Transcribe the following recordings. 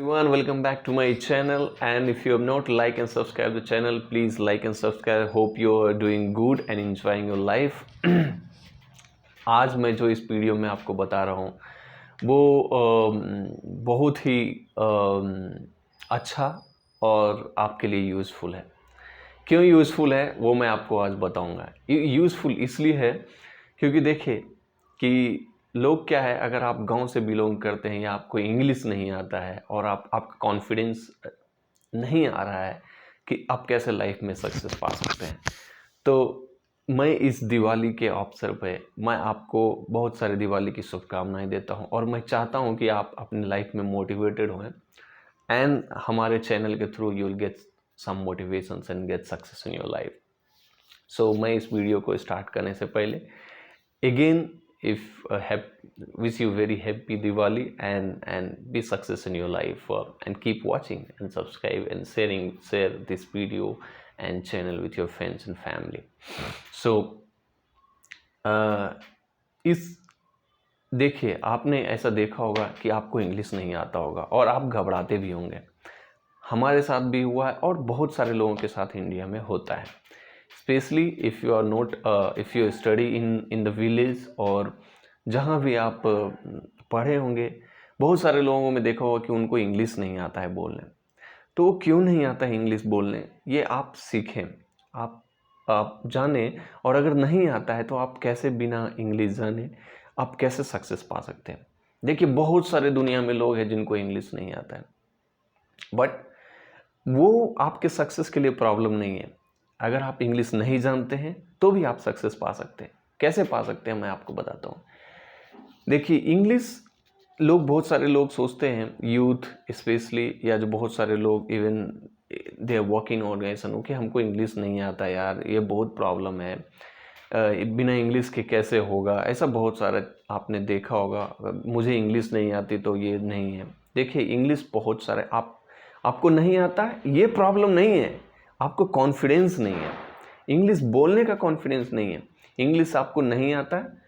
Everyone, welcome back to my channel, and if you have not like and subscribe the channel, please like and subscribe. Hope you are doing good and enjoying your life. आज मैं जो इस video में आपको बता रहा हूँ वो बहुत ही अच्छा और आपके लिए यूज़फुल है। क्यों यूज़फुल है वो मैं आपको आज बताऊंगा। यूज़फुल इसलिए है क्योंकि देखिए कि लोग क्या है, अगर आप गांव से बिलोंग करते हैं या आपको इंग्लिश नहीं आता है और आपका कॉन्फिडेंस नहीं आ रहा है कि आप कैसे लाइफ में सक्सेस पा सकते हैं, तो मैं इस दिवाली के अवसर पे मैं आपको बहुत सारे दिवाली की शुभकामनाएं देता हूं और मैं चाहता हूं कि आप अपनी लाइफ में मोटिवेटेड हों एंड हमारे चैनल के through you will get some motivations and get success in your life. So मैं इस वीडियो को स्टार्ट करने से पहले again wish you very happy Diwali and be success in your life, and keep watching and subscribe and share this video and channel with your friends and family. So इस देखिए, आपने ऐसा देखा होगा कि आपको इंग्लिश नहीं आता होगा और आप घबराते भी होंगे। हमारे साथ भी हुआ है और बहुत सारे लोगों के साथ इंडिया में होता है। Specially if you are not if you study in the village, और जहाँ भी आप पढ़े होंगे, बहुत सारे लोगों में देखा होगा कि उनको इंग्लिश नहीं आता है बोलने। तो वो क्यों नहीं आता है इंग्लिश बोलने, ये आप सीखें, आप जानें। और अगर नहीं आता है तो आप कैसे बिना इंग्लिश जाने आप कैसे सक्सेस पा सकते हैं। देखिए, बहुत सारे दुनिया में लोग हैं जिनको इंग्लिश नहीं आता है, बट वो आपके सक्सेस के लिए प्रॉब्लम नहीं है। अगर आप इंग्लिश नहीं जानते हैं तो भी आप सक्सेस पा सकते हैं। कैसे पा सकते हैं मैं आपको बताता हूँ। देखिए, इंग्लिश बहुत सारे लोग सोचते हैं, यूथ स्पेशली, या जो बहुत सारे लोग even they are working organization, कि हमको इंग्लिश नहीं आता यार, ये बहुत प्रॉब्लम है, बिना इंग्लिश के कैसे होगा। ऐसा बहुत सारा आपने देखा होगा, मुझे इंग्लिश नहीं आती तो ये नहीं है। देखिए, इंग्लिश बहुत सारे आपको नहीं आता है, ये प्रॉब्लम नहीं है, आपको कॉन्फिडेंस नहीं है। इंग्लिश बोलने का कॉन्फिडेंस नहीं है। इंग्लिश आपको नहीं आता है,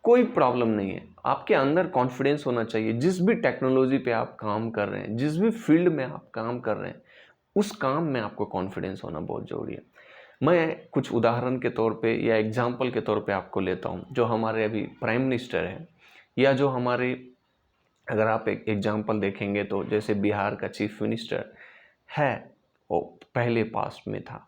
कोई प्रॉब्लम नहीं है। आपके अंदर कॉन्फिडेंस होना चाहिए। जिस भी टेक्नोलॉजी पे आप काम कर रहे हैं, जिस भी फील्ड में आप काम कर रहे हैं, उस काम में आपको कॉन्फिडेंस होना बहुत ज़रूरी है। मैं कुछ उदाहरण के तौर पे या एग्जाम्पल के तौर पे आपको लेता हूँ। जो हमारे अभी प्राइम मिनिस्टर हैं, या जो हमारे, अगर आप एक एग्जाम्पल देखेंगे तो जैसे बिहार का चीफ मिनिस्टर है, वो पहले पास्ट में था।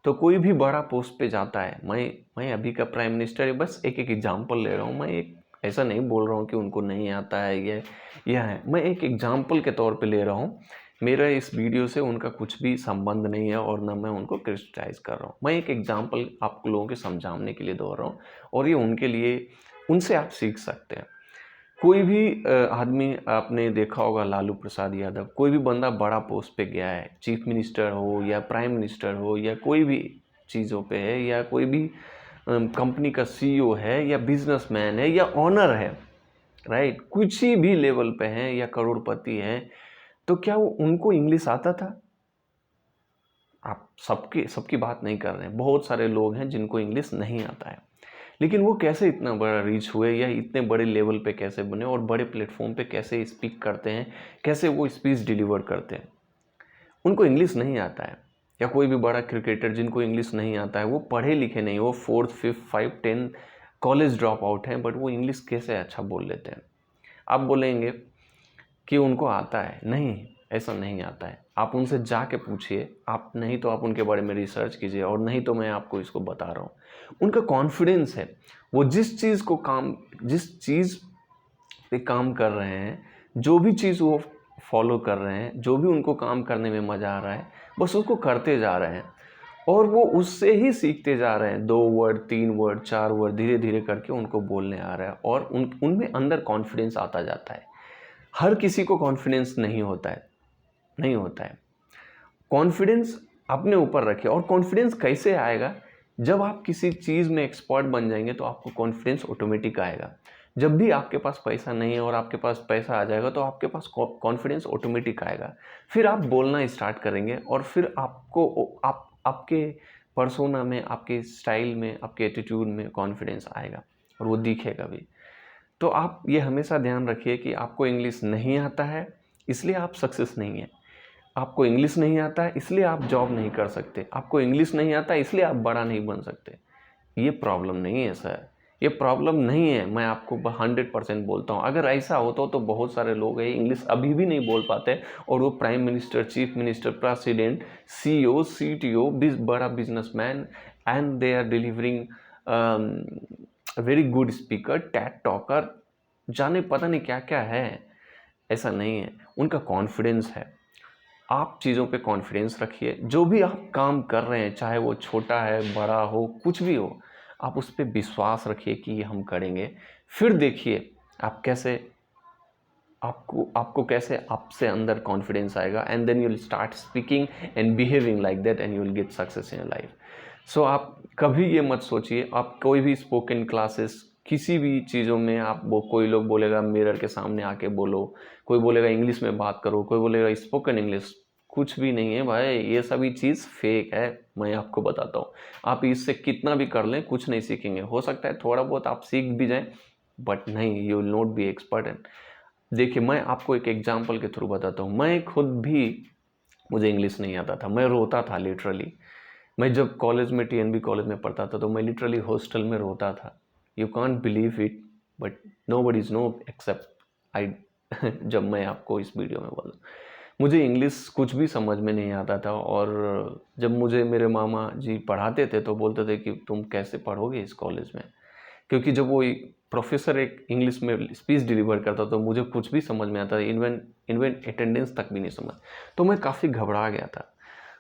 तो कोई भी बड़ा पोस्ट पे जाता है, मैं अभी का प्राइम मिनिस्टर है, बस एक एग्जाम्पल ले रहा हूँ। मैं ऐसा नहीं बोल रहा हूँ कि उनको नहीं आता है, यह है, मैं एक एग्जाम्पल के तौर पे ले रहा हूँ। मेरा इस वीडियो से उनका कुछ भी संबंध नहीं है और ना मैं उनको क्रिटिसाइज़ कर रहा हूँ। मैं एक एग्जाम्पल आप लोगों के समझाने के लिए दे रहा हूँ, और ये उनके लिए, उनसे आप सीख सकते हैं। कोई भी आदमी, आपने देखा होगा लालू प्रसाद यादव, कोई भी बंदा बड़ा पोस्ट पे गया है, चीफ मिनिस्टर हो या प्राइम मिनिस्टर हो या कोई भी चीज़ों पे है, या कोई भी कंपनी का सीईओ है या बिजनेसमैन है या ऑनर है, राइट, कुछ ही भी लेवल पे हैं या करोड़पति हैं, तो क्या वो उनको इंग्लिश आता था? आप सबकी बात नहीं कर रहे हैं। बहुत सारे लोग हैं जिनको इंग्लिश नहीं आता है, लेकिन वो कैसे इतना बड़ा रीच हुए या इतने बड़े लेवल पे कैसे बने और बड़े प्लेटफॉर्म पे कैसे स्पीक करते हैं, कैसे वो स्पीच डिलीवर करते हैं। उनको इंग्लिश नहीं आता है। या कोई भी बड़ा क्रिकेटर जिनको इंग्लिश नहीं आता है, वो पढ़े लिखे नहीं, वो 4th 5th 5 10 college drop out हैं, बट वो इंग्लिश कैसे अच्छा बोल लेते हैं। आप बोलेंगे कि उनको आता है, नहीं, ऐसा नहीं आता है। आप उनसे जाके पूछिए, आप नहीं तो आप उनके बारे में रिसर्च कीजिए, और नहीं तो मैं आपको इसको बता रहा हूँ। उनका कॉन्फिडेंस है, वो जिस चीज़ पे काम कर रहे हैं, जो भी चीज़ वो फॉलो कर रहे हैं, जो भी उनको काम करने में मज़ा आ रहा है, बस उसको करते जा रहे हैं, और वो उससे ही सीखते जा रहे हैं। 2 वर्ड, 3 वर्ड, 4 वर्ड, धीरे धीरे करके उनको बोलने आ रहा है, और उनमें अंदर कॉन्फिडेंस आता जाता है। हर किसी को कॉन्फिडेंस नहीं होता है। कॉन्फिडेंस अपने ऊपर रखिए। और कॉन्फिडेंस कैसे आएगा? जब आप किसी चीज़ में एक्सपर्ट बन जाएंगे तो आपको कॉन्फिडेंस ऑटोमेटिक आएगा। जब भी आपके पास पैसा नहीं है और आपके पास पैसा आ जाएगा तो आपके पास कॉन्फिडेंस ऑटोमेटिक आएगा। फिर आप बोलना स्टार्ट करेंगे, और फिर आपके पर्सोना में, आपके स्टाइल में, आपके एटीट्यूड में कॉन्फिडेंस आएगा, और वो दिखेगा भी। तो आप ये हमेशा ध्यान रखिए कि आपको इंग्लिश नहीं आता है, इसलिए आप सक्सेस नहीं है। आपको इंग्लिश नहीं आता है इसलिए आप जॉब नहीं कर सकते, आपको इंग्लिश नहीं आता इसलिए आप बड़ा नहीं बन सकते। ये प्रॉब्लम नहीं है सर, ये प्रॉब्लम नहीं है। मैं आपको 100% बोलता हूँ, अगर ऐसा होता तो बहुत सारे लोग हैं इंग्लिश अभी भी नहीं बोल पाते और वो prime minister, chief minister, president, CEO, CTO, बड़ा businessman, and they are delivering very good speaker, टैट टॉकर, जाने पता नहीं क्या क्या है। ऐसा नहीं है, उनका कॉन्फिडेंस है। आप चीज़ों पे कॉन्फिडेंस रखिए, जो भी आप काम कर रहे हैं चाहे वो छोटा है, बड़ा हो, कुछ भी हो, आप उस पर विश्वास रखिए कि ये हम करेंगे। फिर देखिए आप कैसे, आपको कैसे आपसे अंदर कॉन्फिडेंस आएगा, and then you will start speaking and behaving like that and you will get success in your life. So आप कभी ये मत सोचिए, आप कोई भी स्पोकन क्लासेस, किसी भी चीज़ों में आप कोई लोग बोलेगा मिरर के सामने आके बोलो, कोई बोलेगा इंग्लिश में बात करो, कोई बोलेगा स्पोकन इंग्लिश, कुछ भी नहीं है भाई, ये सभी चीज़ फेक है। मैं आपको बताता हूँ, आप इससे कितना भी कर लें कुछ नहीं सीखेंगे। हो सकता है थोड़ा बहुत आप सीख भी जाएं, बट नहीं, you will not be expert. And देखिए मैं आपको एक एग्जांपल के थ्रू बताता हूँ, मैं खुद भी, मुझे इंग्लिश नहीं आता था, मैं रोता था लिटरली। मैं जब कॉलेज में, TNB कॉलेज में पढ़ता था तो मैं लिटरली हॉस्टल में रोता था। You can't believe it, but nobody is no except I. जब मैं आपको इस वीडियो में बोलूँ, मुझे इंग्लिश कुछ भी समझ में नहीं आता था, और जब मुझे मेरे मामा जी पढ़ाते थे तो बोलते थे कि तुम कैसे पढ़ोगे इस कॉलेज में, क्योंकि जब वो प्रोफेसर एक इंग्लिश में स्पीच डिलीवर करता तो मुझे कुछ भी समझ में आता, इवन अटेंडेंस तक भी नहीं समझ, तो मैं काफ़ी घबरा गया था।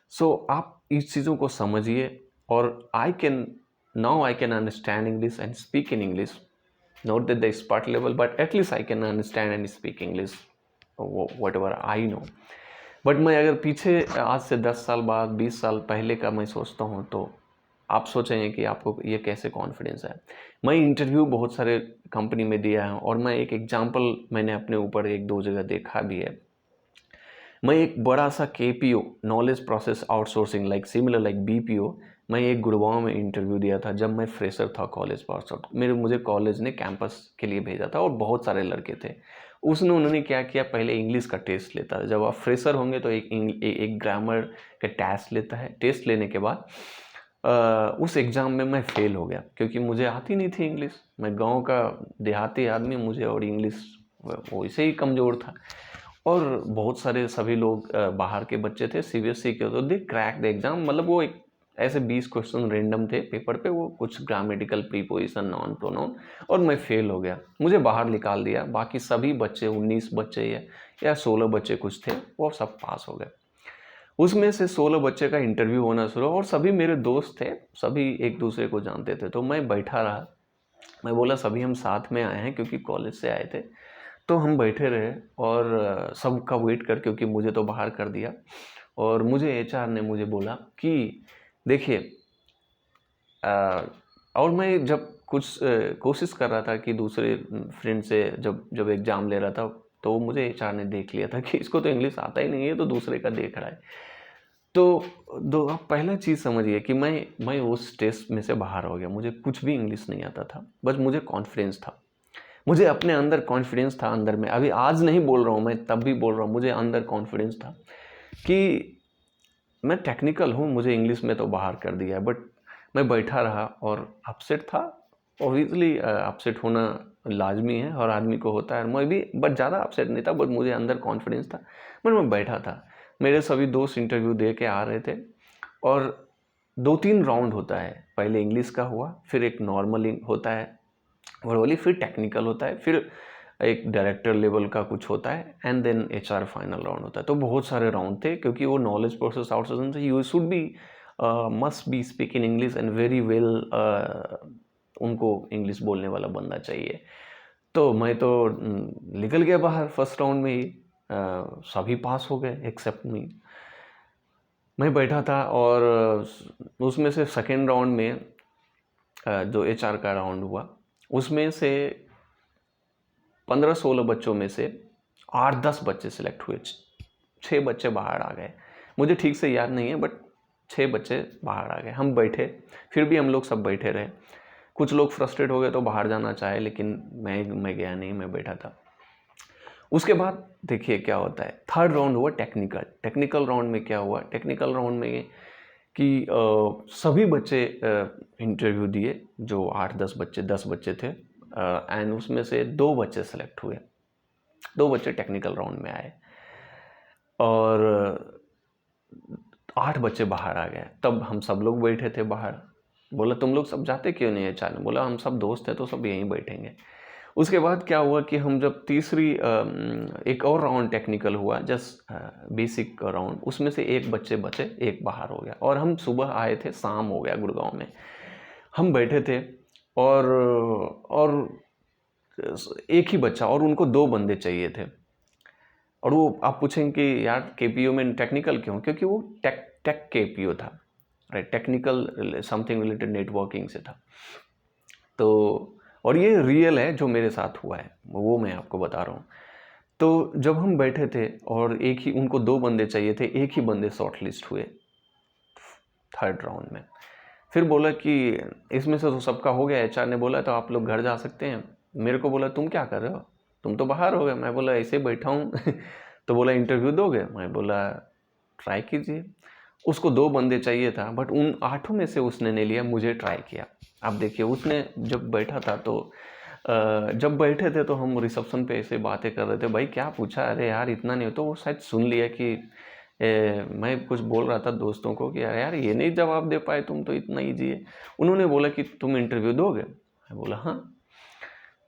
सो आप इस चीज़ों को समझिए, और I can understand English and speak in English, not that the expert level, but at least I can understand and speak English what ever I know. But मैं अगर पीछे आज से 10 साल बाद, 20 साल पहले का मैं सोचता हूँ तो आप सोचेंगे कि आपको ये कैसे कॉन्फिडेंस है। मैं इंटरव्यू बहुत सारे कंपनी में दिया है, और मैं एक एग्जांपल मैंने अपने ऊपर 1-2 जगह देखा भी है। मैं एक बड़ा सा KPO, knowledge process outsourcing, similar like BPO, मैं एक गुड़गांव में इंटरव्यू दिया था जब मैं फ्रेशर था कॉलेज पास आउट। मुझे कॉलेज ने कैंपस के लिए भेजा था और बहुत सारे लड़के थे। उन्होंने क्या किया, पहले इंग्लिश का टेस्ट लेता है। जब आप फ्रेशर होंगे तो एक ग्रामर का टेस्ट लेता है। टेस्ट लेने के बाद उस एग्ज़ाम में मैं फ़ेल हो गया, क्योंकि मुझे आती नहीं थी इंग्लिश। मैं गांव का देहाती आदमी, मुझे और इंग्लिश वैसे ही कमज़ोर था। और बहुत सारे सभी लोग बाहर के बच्चे थे, CBSE के, तो दे क्रैक द एग्ज़ाम। मतलब वो एक ऐसे 20 क्वेश्चन रेंडम थे पेपर पे, वो कुछ ग्रामेटिकल, प्रीपोजिशन, नॉन प्रोनाउन, और मैं फ़ेल हो गया। मुझे बाहर निकाल दिया। बाकी सभी बच्चे, 19 बच्चे या 16 बच्चे कुछ थे, वो सब पास हो गए। उसमें से 16 बच्चे का इंटरव्यू होना शुरू, और सभी मेरे दोस्त थे, सभी एक दूसरे को जानते थे। तो मैं बैठा रहा, मैं बोला सभी हम साथ में आए हैं क्योंकि कॉलेज से आए थे। तो हम बैठे रहे और सबका वेट कर, क्योंकि मुझे तो बाहर कर दिया। और मुझे HR ने मुझे बोला कि देखिए, और मैं जब कुछ कोशिश कर रहा था कि दूसरे फ्रेंड से जब एग्ज़ाम ले रहा था, तो मुझे HR ने देख लिया था कि इसको तो इंग्लिश आता ही नहीं है, तो दूसरे का देख रहा है। तो आप पहला चीज़ समझिए कि मैं उस टेस्ट में से बाहर हो गया। मुझे कुछ भी इंग्लिश नहीं आता था, बस मुझे कॉन्फिडेंस था। मुझे अपने अंदर कॉन्फिडेंस था, अंदर में। अभी आज नहीं बोल रहा हूँ मैं, तब भी बोल रहा हूँ, मुझे अंदर कॉन्फिडेंस था कि मैं टेक्निकल हूँ, मुझे इंग्लिश में तो बाहर कर दिया है। बट मैं बैठा रहा और अपसेट था। ऑब्वियसली अपसेट होना लाजमी है, और आदमी को होता है। मैं भी, बट ज़्यादा अपसेट नहीं था, बट मुझे अंदर कॉन्फिडेंस था। बट मैं बैठा था। मेरे सभी दोस्त इंटरव्यू दे के आ रहे थे, और 2-3 राउंड होता है। पहले इंग्लिश का हुआ, फिर एक नॉर्मल होता है वर्बली, फिर टेक्निकल होता है, फिर एक डायरेक्टर लेवल का कुछ होता है, and then HR final round होता है। तो बहुत सारे राउंड थे, क्योंकि वो नॉलेज प्रोसेस आउटसोर्सिंग से you should be must be speak in English and very well. उनको इंग्लिश बोलने वाला बंदा चाहिए। तो मैं तो निकल गया बाहर फर्स्ट राउंड में ही। सभी पास हो गए एक्सेप्ट मी। मैं बैठा था, और उसमें से सेकेंड राउंड में जो HR का राउंड हुआ, उसमें से 15-16 बच्चों में से 8-10 बच्चे सिलेक्ट हुए, 6 बच्चे बाहर आ गए। मुझे ठीक से याद नहीं है, बट 6 बच्चे बाहर आ गए। हम बैठे, फिर भी हम लोग सब बैठे रहे। कुछ लोग फ्रस्ट्रेट हो गए तो बाहर जाना चाहे, लेकिन मैं गया नहीं, मैं बैठा था। उसके बाद देखिए क्या होता है, थर्ड राउंड हुआ टेक्निकल राउंड में क्या हुआ, टेक्निकल राउंड में कि सभी बच्चे इंटरव्यू दिए, जो 8-10 बच्चे 10 बच्चे थे, एंड उसमें से 2 बच्चे सेलेक्ट हुए, 2 बच्चे टेक्निकल राउंड में आए और 8 बच्चे बाहर आ गए। तब हम सब लोग बैठे थे बाहर। बोला तुम लोग सब जाते क्यों नहीं है चाय? बोला हम सब दोस्त हैं तो सब यहीं बैठेंगे। उसके बाद क्या हुआ कि हम जब तीसरी एक और राउंड टेक्निकल हुआ, जस्ट बेसिक राउंड, उसमें से 1 बच्चे बचे, 1 बाहर हो गया और हम सुबह आए थे, शाम हो गया गुड़गांव में। हम बैठे थे और एक ही बच्चा, और उनको 2 बंदे चाहिए थे। और वो आप पूछेंगे कि यार केपीओ में टेक्निकल क्यों? क्योंकि वो टेक केपीओ था, right, technical something related networking से था। तो और ये रियल है जो मेरे साथ हुआ है, वो मैं आपको बता रहा हूँ। तो जब हम बैठे थे और एक ही, उनको 2 बंदे चाहिए थे, एक ही बंदे शॉर्ट लिस्ट हुए थर्ड राउंड में। फिर बोला कि इसमें से तो सबका हो गया, एचआर ने बोला तो आप लोग घर जा सकते हैं। मेरे को बोला तुम क्या कर रहे हो, तुम तो बाहर हो गए। मैं बोला ऐसे ही बैठा हूँ तो बोला इंटरव्यू दोगे? मैं बोला ट्राई कीजिए। उसको 2 बंदे चाहिए था, बट उन 8 में से उसने नहीं लिया, मुझे ट्राई किया। आप देखिए, उसने जब बैठा था तो जब बैठे थे तो हम रिसेप्शन पे ऐसे बातें कर रहे थे, भाई क्या पूछा, अरे यार इतना नहीं हो, तो वो शायद सुन लिया कि मैं कुछ बोल रहा था दोस्तों को कि यार ये नहीं जवाब दे पाए तुम, तो इतना ईजी है। उन्होंने बोला कि तुम इंटरव्यू दोगे? मैं बोला हाँ।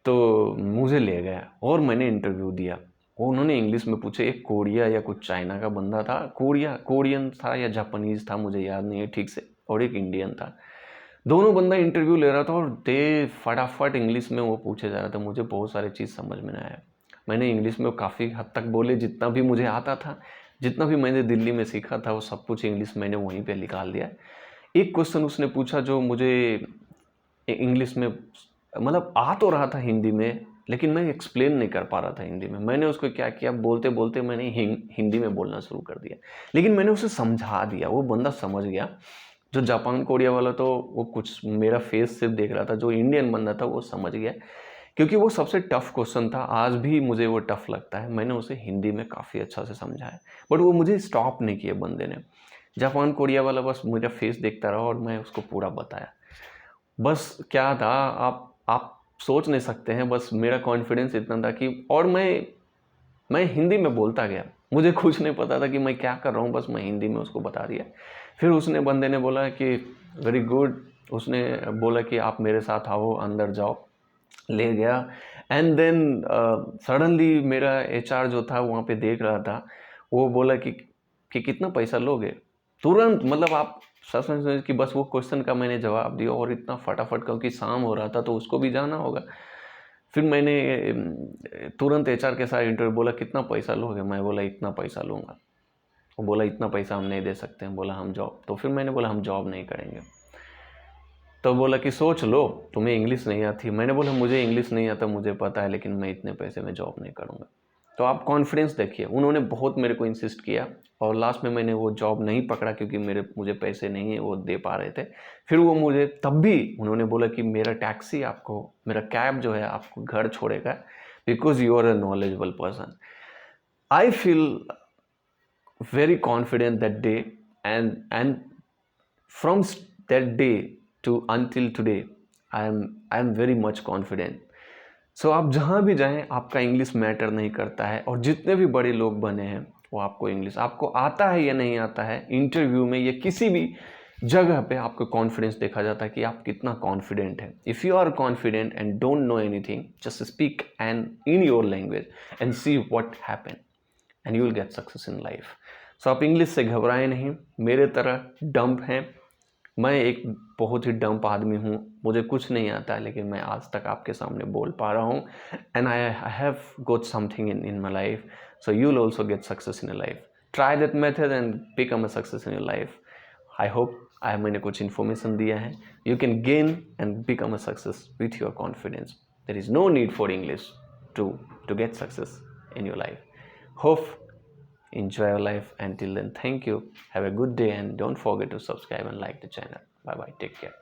तो मुझे ले गया और मैंने इंटरव्यू दिया। वो उन्होंने इंग्लिश में पूछे, एक कोरिया या कुछ चाइना का बंदा था, कोरियन था या जापानीज था, मुझे याद नहीं है ठीक से, और एक इंडियन था। दोनों बंदा इंटरव्यू ले रहा था और दे फटाफट इंग्लिश में वो पूछे जा रहा था। मुझे बहुत सारी चीज़ समझ में नहीं आया। मैंने इंग्लिश में काफ़ी हद तक बोले, जितना भी मुझे आता था, जितना भी मैंने दिल्ली में सीखा था, वो सब कुछ इंग्लिश मैंने वहीं पे निकाल दिया। एक क्वेश्चन उसने पूछा जो मुझे इंग्लिश में, मतलब आ तो रहा था हिंदी में, लेकिन मैं एक्सप्लेन नहीं कर पा रहा था हिंदी में। मैंने उसको क्या किया, बोलते बोलते मैंने हिंदी में बोलना शुरू कर दिया, लेकिन मैंने उसे समझा दिया, वो बंदा समझ गया। जो जापान कोरिया वाला तो वो कुछ मेरा फेस सिर्फ देख रहा था, जो इंडियन बंदा था वो समझ गया, क्योंकि वो सबसे टफ क्वेश्चन था। आज भी मुझे वो टफ लगता है। मैंने उसे हिंदी में काफ़ी अच्छा से समझाया, बट वो मुझे स्टॉप नहीं किया बंदे ने। जापान कोरिया वाला बस मेरा फेस देखता रहा और मैं उसको पूरा बताया। बस क्या था, आप सोच नहीं सकते हैं, बस मेरा कॉन्फिडेंस इतना था कि, और मैं हिंदी में बोलता गया, मुझे कुछ नहीं पता था कि मैं क्या कर रहा हूँ, बस मैं हिंदी में उसको बता दिया। फिर उसने, बंदे ने बोला कि वेरी गुड, उसने बोला कि आप मेरे साथ आओ, अंदर जाओ, ले गया। एंड देन सडनली मेरा एचआर जो था वहाँ पे देख रहा था, वो बोला कि कितना पैसा लोगे? तुरंत, मतलब आप सच समझ कि बस वो क्वेश्चन का मैंने जवाब दिया, और इतना फटाफट, क्योंकि शाम हो रहा था तो उसको भी जाना होगा। फिर मैंने तुरंत एचआर के साथ इंटरव्यू, बोला कितना पैसा लोगे? मैं बोला इतना पैसा लूँगा। वो बोला इतना पैसा हम नहीं दे सकते हैं। बोला हम जॉब, तो फिर मैंने बोला हम जॉब नहीं करेंगे। तो बोला कि सोच लो, तुम्हें इंग्लिश नहीं आती। मैंने बोला मुझे इंग्लिश नहीं आता, मुझे पता है, लेकिन मैं इतने पैसे में जॉब नहीं करूँगा। तो आप कॉन्फिडेंस देखिए, उन्होंने बहुत मेरे को इंसिस्ट किया, और लास्ट में मैंने वो जॉब नहीं पकड़ा, क्योंकि मुझे पैसे नहीं है वो दे पा रहे थे। फिर वो मुझे, तब भी उन्होंने बोला कि मेरा टैक्सी आपको, मेरा कैब जो है आपको घर छोड़ेगा, because you are a knowledgeable person. I feel very confident that day, and from that day to until today I am very much confident. So आप जहाँ भी जाएं, आपका इंग्लिश मैटर नहीं करता है, और जितने भी बड़े लोग बने हैं वो आपको इंग्लिश, आपको आता है या नहीं आता है, इंटरव्यू में या किसी भी जगह पे आपको कॉन्फिडेंस देखा जाता है कि आप कितना कॉन्फिडेंट है। If you are confident and don't know anything, just speak and in your language and see what happen, and you will get success in life. So आप इंग्लिश से घबराएं नहीं, मेरे तरह डंप हैं। मैं एक बहुत ही डंप आदमी हूँ, मुझे कुछ नहीं आता है, लेकिन मैं आज तक आपके सामने बोल पा रहा हूँ, and I have got something in my life. So you will also get success in your life. Try that method and become a success in your life. I hope मैंने कुछ इन्फॉर्मेशन दिया है। You can gain and become a success with your confidence. There is no need for English to get success in your life. Hope enjoy your life. Until then, thank you. Have a good day, and don't forget to subscribe and like the channel. Bye bye. Take care.